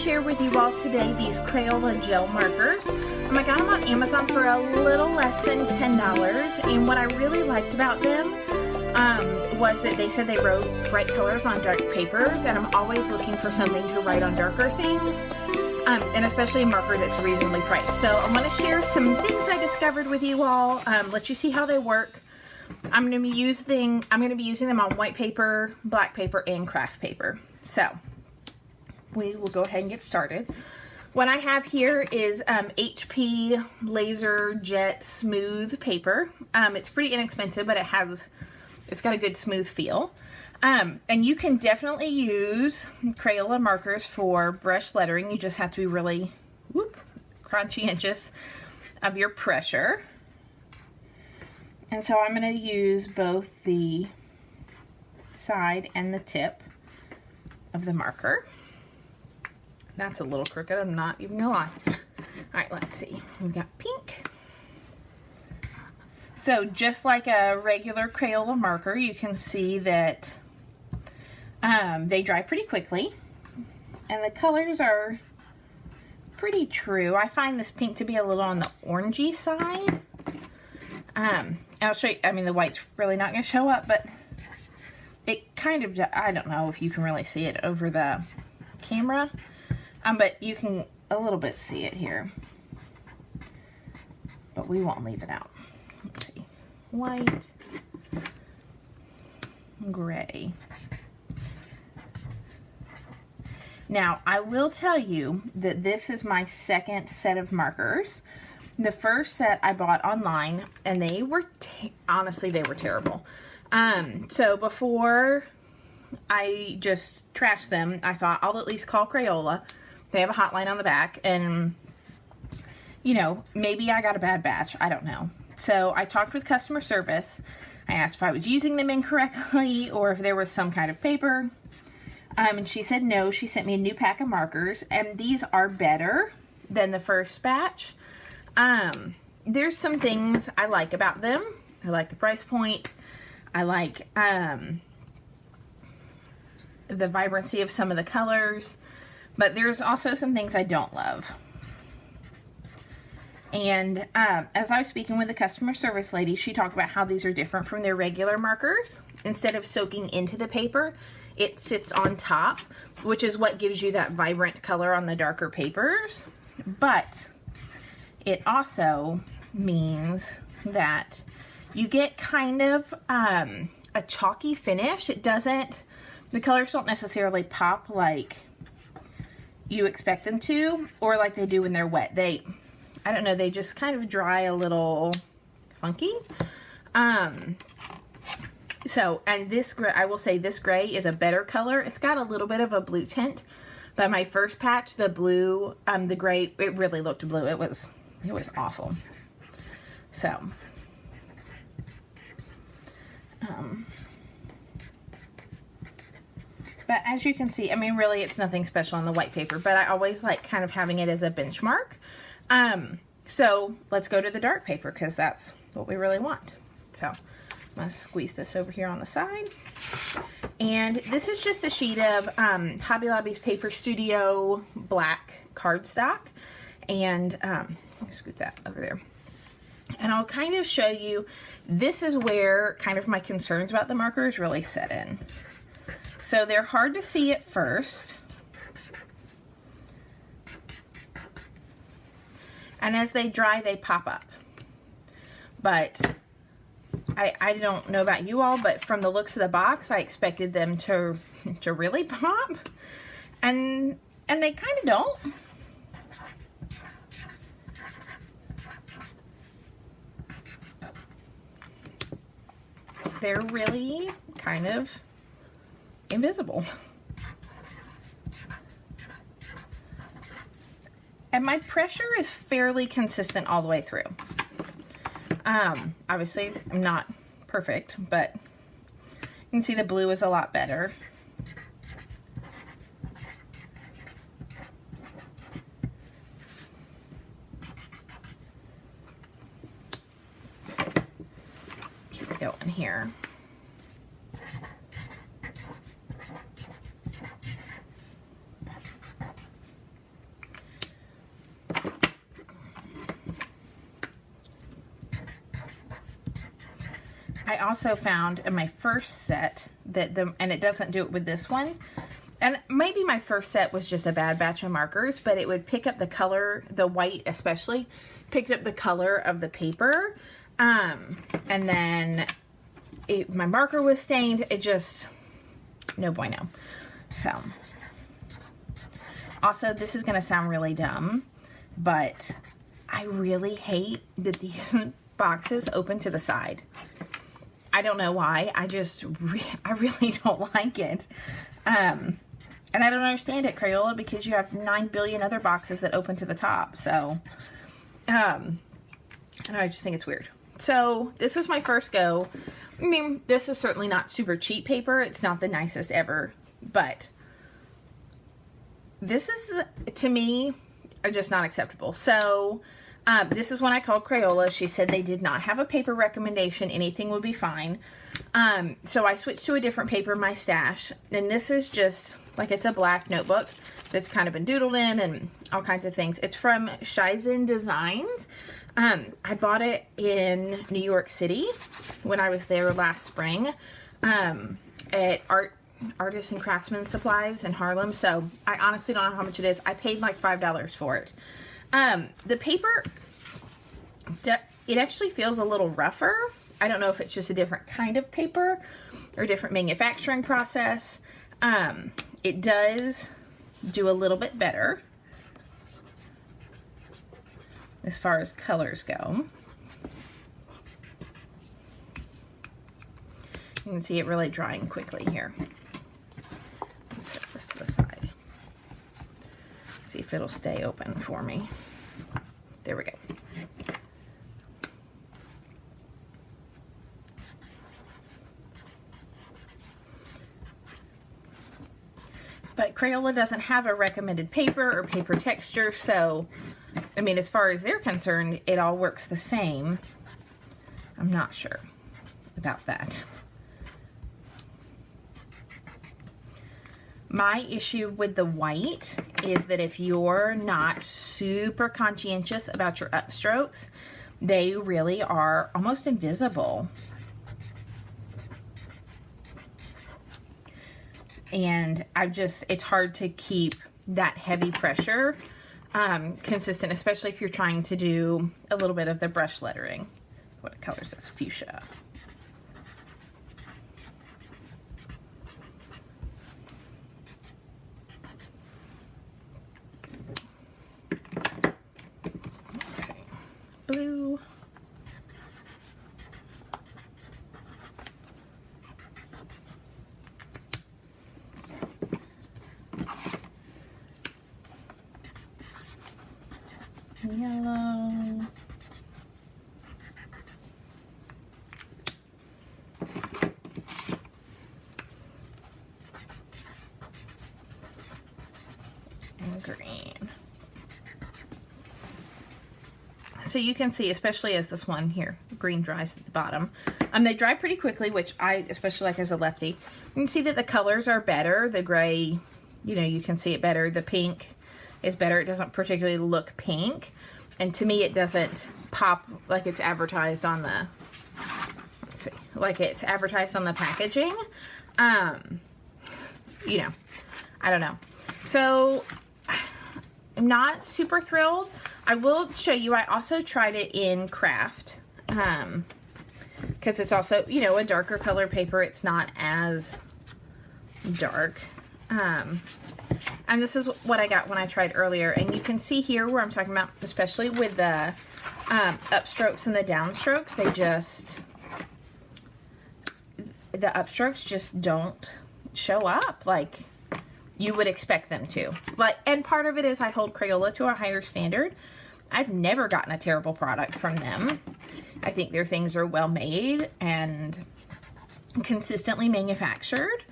share with you all today these Crayola Gel Markers. I got them on Amazon for a little less than $10, and what I really liked about them was that they said they wrote bright colors on dark papers, and I'm always looking for something to write on darker things, and especially a marker that's reasonably priced. So I want to share some things I discovered with you all, let you see how they work. I'm going to be using them on white paper, black paper, and craft paper. So we will go ahead and get started. What I have here is HP Laser Jet Smooth paper. It's pretty inexpensive, but it's got a good smooth feel. And you can definitely use Crayola markers for brush lettering. You just have to be really conscientious of your pressure. And so I'm going to use both the side and the tip of the marker. That's a little crooked, I'm not even gonna lie. Alright, let's see. We've got pink. So just like a regular Crayola marker, you can see that they dry pretty quickly. And the colors are pretty true. I find this pink to be a little on the orangey side. I'll show you, the white's really not going to show up, but it kind of, I don't know if you can really see it over the camera, but you can a little bit see it here, but we won't leave it out. Let's see, white, gray. Now, I will tell you that this is my second set of markers. The first set I bought online, and they were, honestly, they were terrible. So before I just trashed them, I thought I'll at least call Crayola. They have a hotline on the back, and, you know, maybe I got a bad batch. I don't know. So I talked with customer service. I asked if I was using them incorrectly or if there was some kind of paper. And she said no. She sent me a new pack of markers, and these are better than the first batch. There's some things I like about them. I like the price point. I like the vibrancy of some of the colors, but there's also some things I don't love. And as I was speaking with the customer service lady, she talked about how these are different from their regular markers. Instead of soaking into the paper, it sits on top, which is what gives you that vibrant color on the darker papers. But it also means that you get kind of a chalky finish. The colors don't necessarily pop like you expect them to, or like they do when they're wet. I don't know, they just kind of dry a little funky. And this gray, I will say this gray is a better color. It's got a little bit of a blue tint, but my first patch, the blue, the gray, it really looked blue. It was awful. So, but as you can see, really it's nothing special on the white paper, but I always like kind of having it as a benchmark. So let's go to the dark paper, because that's what we really want. So I'm going to squeeze this over here on the side. And this is just a sheet of Hobby Lobby's Paper Studio black cardstock. And let me scoot that over there. And I'll kind of show you, this is where kind of my concerns about the markers really set in. So they're hard to see at first. And as they dry, they pop up. But I don't know about you all, but from the looks of the box, I expected them to really pop. And they kind of don't. They're really kind of invisible. And my pressure is fairly consistent all the way through. Obviously, I'm not perfect, but you can see the blue is a lot better. So, keep going here. I also found in my first set that and it doesn't do it with this one, and maybe my first set was just a bad batch of markers, but it would pick up the color, the white especially, picked up the color of the paper, and then my marker was stained. It just, no bueno. So, also, this is going to sound really dumb, but I really hate that these boxes open to the side. I don't know why. I really don't like it. And I don't understand it, Crayola, because you have 9 billion other boxes that open to the top. So, and I just think it's weird. So, this was my first go. I mean, this is certainly not super cheap paper. It's not the nicest ever, but this is, to me, are just not acceptable. So, this is when I called Crayola. She said they did not have a paper recommendation. Anything would be fine. So I switched to a different paper, my stash. And this is just, like, it's a black notebook that's kind of been doodled in and all kinds of things. It's from Shizen Designs. I bought it in New York City when I was there last spring at Artists and Craftsman Supplies in Harlem. So I honestly don't know how much it is. I paid like $5 for it. The paper, it actually feels a little rougher. I don't know if it's just a different kind of paper or a different manufacturing process. It does do a little bit better as far as colors go. You can see it really drying quickly here. Let's set this to the side. See if it'll stay open for me. There we go. But Crayola doesn't have a recommended paper or paper texture, so I mean, as far as they're concerned, it all works the same. I'm not sure about that. My issue with the white is that if you're not super conscientious about your upstrokes, they really are almost invisible. And it's hard to keep that heavy pressure consistent, especially if you're trying to do a little bit of the brush lettering. What color is this? Fuchsia. Blue. Yellow. And green. So you can see, especially as this one here, green dries at the bottom. They dry pretty quickly, which I especially like as a lefty. You can see that the colors are better. The gray, you know, you can see it better. The pink is better. It doesn't particularly look pink. And to me, it doesn't pop like it's advertised on the, let's see, like it's advertised on the packaging. You know, I don't know. So I'm not super thrilled. I will show you, I also tried it in Craft, because it's also, you know, a darker color paper. It's not as dark. And this is what I got when I tried earlier. And you can see here where I'm talking about, especially with the upstrokes and the downstrokes, the upstrokes just don't show up like you would expect them to. And part of it is I hold Crayola to a higher standard. I've never gotten a terrible product from them. I think their things are well made and consistently manufactured.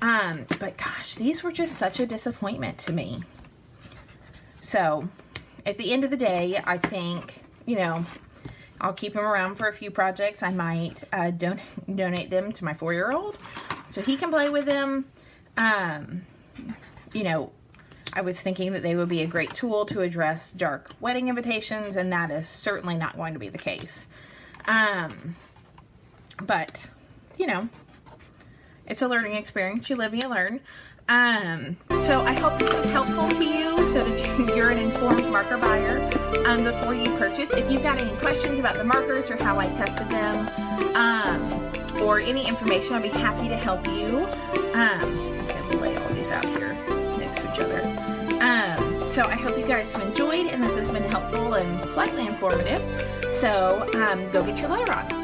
But gosh, these were just such a disappointment to me. So at the end of the day, I think, you know, I'll keep them around for a few projects. I might donate them to my 4-year-old so he can play with them. You know, I was thinking that they would be a great tool to address dark wedding invitations, and that is certainly not going to be the case. But, you know, it's a learning experience. You live and you learn. So I hope this was helpful to you so that you're an informed marker buyer before you purchase. If you've got any questions about the markers or how I tested them, or any information, I'll be happy to help you. I'm going to lay all these out here next to each other. So I hope you guys have enjoyed, and this has been helpful and slightly informative. So go get your letter on.